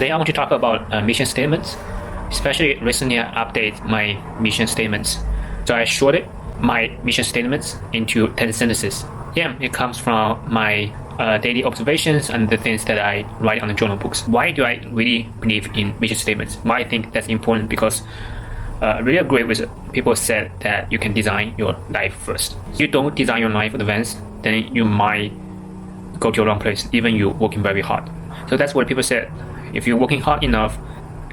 Today I want to talk about mission statements. Especially recently I update my mission statements. So I shorted my mission statements into 10 sentences. Yeah, it comes from my daily observations and the things that I write on the journal books. Why do I really believe in mission statements? Why I think that's important? Because I really agree with people said that you can design your life first. If you don't design your life in advance, then you might go to a wrong place, even you working very hard. So that's what people said. If you're working hard enough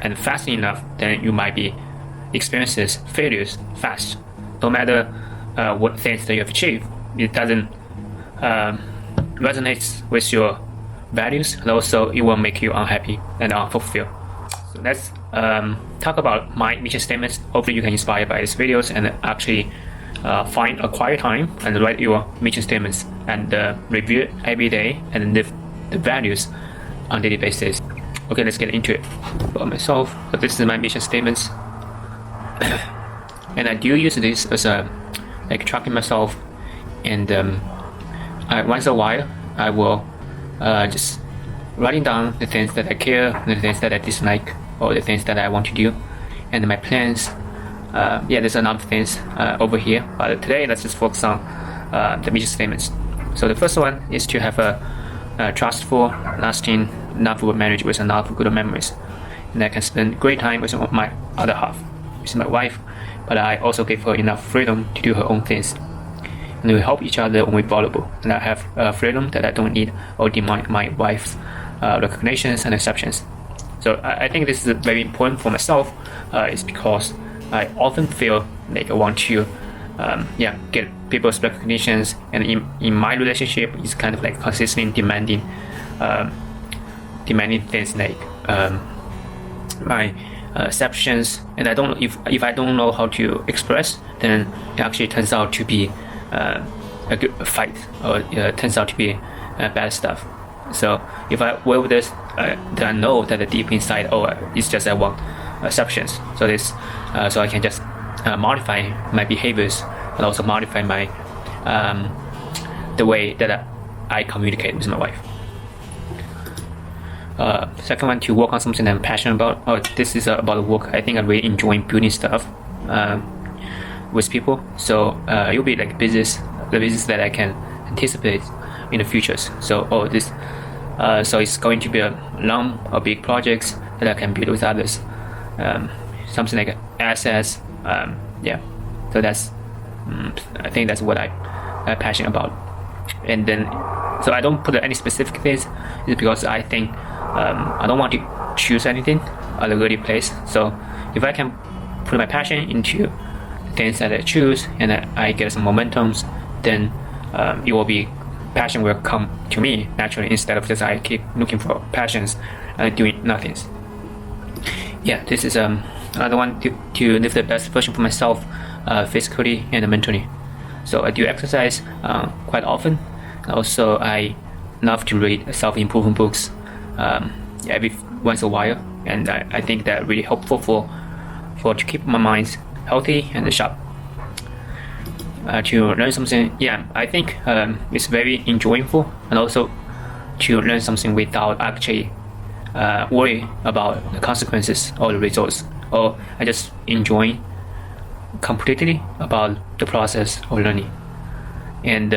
and fast enough, then you might be experiences failures fast. No matter what things that you have achieved, it doesn't resonate with your values, and also it will make you unhappy and unfulfilled. So let's talk about my mission statements. Hopefully you can inspire by these videos and actually find a quiet time and write your mission statements and review it every day and live the values on a daily basis. Okay, let's get into it. About myself, so this is my mission statements, and I do use this as a like tracking myself, and once in a while I will just writing down the things that I care, the things that I dislike, or the things that I want to do, and my plans. Yeah, there's a lot of things over here, but today let's just focus on the mission statements. So the first one is to have a trustful, lasting, lovable marriage with enough good memories, and I can spend great time with my other half, with my wife, but I also give her enough freedom to do her own things, and we help each other when we're vulnerable, and I have freedom that I don't need or demand my wife's recognitions and exceptions. So I think this is very important for myself. It's because I often feel like I want to get people's recognitions, and in my relationship it's kind of like consistently demanding things like my exceptions, and I don't if I don't know how to express, then it actually turns out to be a good fight, or turns out to be bad stuff. So if I work with this, then I know that the deep inside, it's just I want exceptions. So so I can just modify my behaviors and also modify my the way that I communicate with my wife. Second one, to work on something I'm passionate about. This is about work. I think I really enjoy building stuff with people. So it will be like the business that I can anticipate in the futures. So so it's going to be a long or big projects that I can build with others. Something like assets. So that's I think that's what I'm passionate about. And then so I don't put any specific things, is because I think I don't want to choose anything at a early place. So if I can put my passion into things that I choose and I get some momentums, then it will be passion will come to me naturally, instead of just I keep looking for passions and doing nothing. Yeah, this is another one, to live the best version for myself, physically and mentally. So I do exercise quite often. Also, I love to read self-improvement books every once in a while, and I think that really helpful for to keep my mind healthy and sharp. To learn something, I think it's very enjoyable, and also to learn something without actually worry about the consequences or the results, or I just enjoy completely about the process of learning. And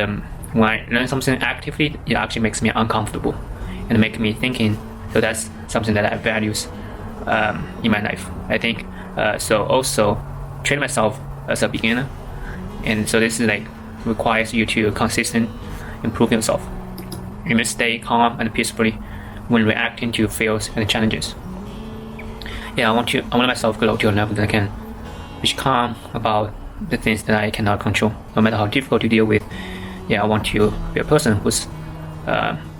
when I learn something actively, it actually makes me uncomfortable and make me thinking. So that's something that I value in my life, I think. So also train myself as a beginner, and so this is like requires you to consistent improve yourself. You must stay calm and peacefully when reacting to fails and challenges. I want myself to grow to a level that I can be calm about the things that I cannot control, no matter how difficult to deal with. I want to be a person who's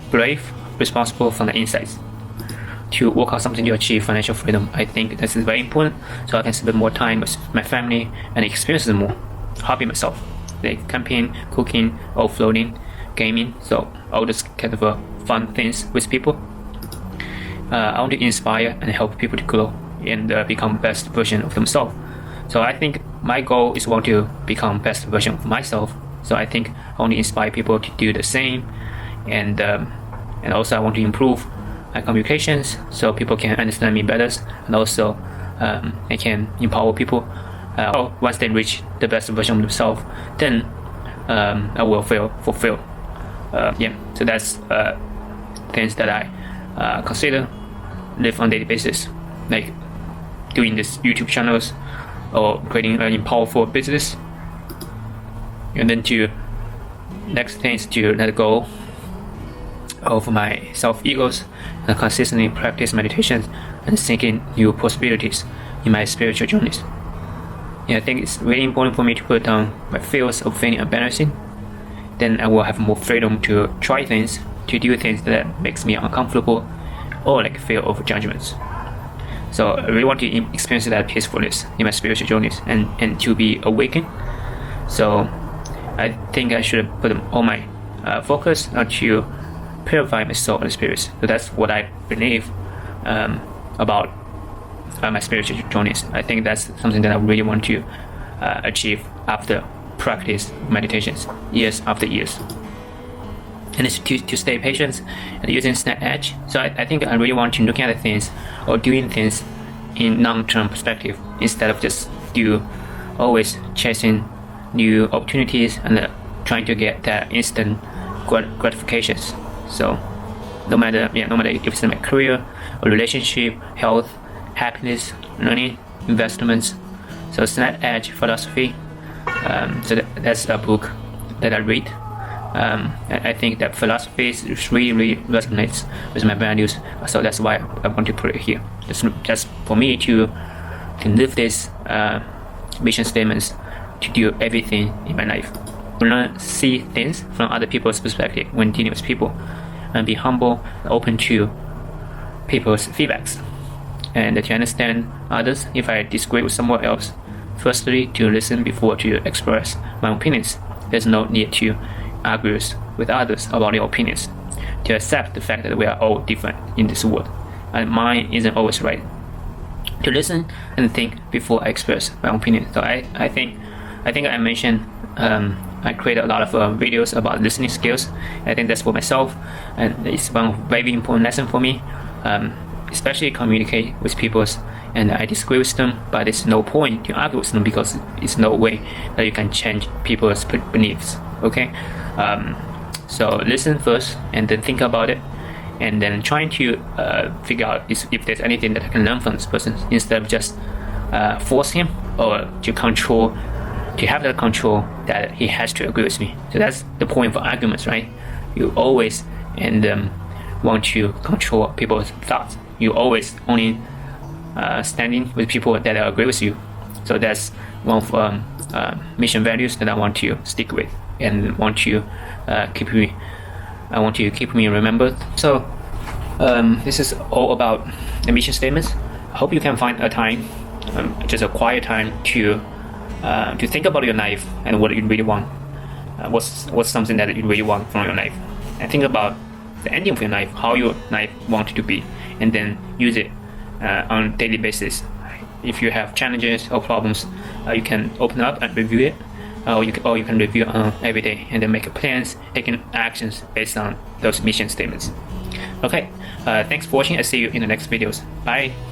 brave, responsible from the inside, to work on something to achieve financial freedom. I think this is very important, so I can spend more time with my family and experience more hobby myself, like camping, cooking, offloading, gaming. So all this kind of fun things with people. I want to inspire and help people to grow and become best version of themselves. So I think my goal is want to become best version of myself. So I think I want to inspire people to do the same, and also I want to improve my communications so people can understand me better, and also I can empower people. Once they reach the best version of themselves, then I will feel fulfilled. So that's things that I consider live on a daily basis, like doing this YouTube channels or creating a powerful business. And then next thing is to let go of my self-egos and consistently practice meditation and seeking new possibilities in my spiritual journeys. I think it's really important for me to put down my fears of feeling embarrassing. Then I will have more freedom to try things, to do things that makes me uncomfortable or like fear of judgments. So I really want to experience that peacefulness in my spiritual journeys and to be awakened. So I think I should put all my focus onto purify my soul and spirit. So that's what I believe about my spiritual journeys. I think that's something that I really want to achieve after practice meditations, years after years. And it's to stay patient and using Snap Edge. So I think I really want to look at things or doing things in long-term perspective instead of just always chasing new opportunities and trying to get that instant gratifications. So no matter if it's in my career or relationship, health, happiness, learning, investments. So Snap Edge philosophy. So that's a book that I read. I think that philosophy really resonates with my values. So that's why I want to put it here. Just for me to live this mission statements, to do everything in my life. Learn, see things from other people's perspective when dealing with people, and be humble, open to people's feedbacks, and to understand others if I disagree with someone else. Firstly, to listen before to express my opinions. There's no need to argue with others about their opinions. To accept the fact that we are all different in this world, and mine isn't always right. To listen and think before I express my opinion. So I think I mentioned I created a lot of videos about listening skills. I think that's for myself, and it's one very important lesson for me. Especially communicate with people, and I disagree with them, but there's no point to argue with them because it's no way that you can change people's beliefs. Okay, so listen first and then think about it, and then trying to figure out if there's anything that I can learn from this person instead of just force him or to have that control that he has to agree with me. So that's the point for arguments, right? You always want to control people's thoughts. You always only standing with people that agree with you. So that's one of mission values that I want to stick with and want to keep me remembered. So this is all about the mission statements. I hope you can find a time, just a quiet time to think about your life and what you really want. What's something that you really want from your life, and think about the ending of your life, how your life wants to be, and then use it on a daily basis. If you have challenges or problems, you can open up and review it, or you can review every day and then make plans, taking actions based on those mission statements. Okay, thanks for watching. I'll see you in the next videos. Bye.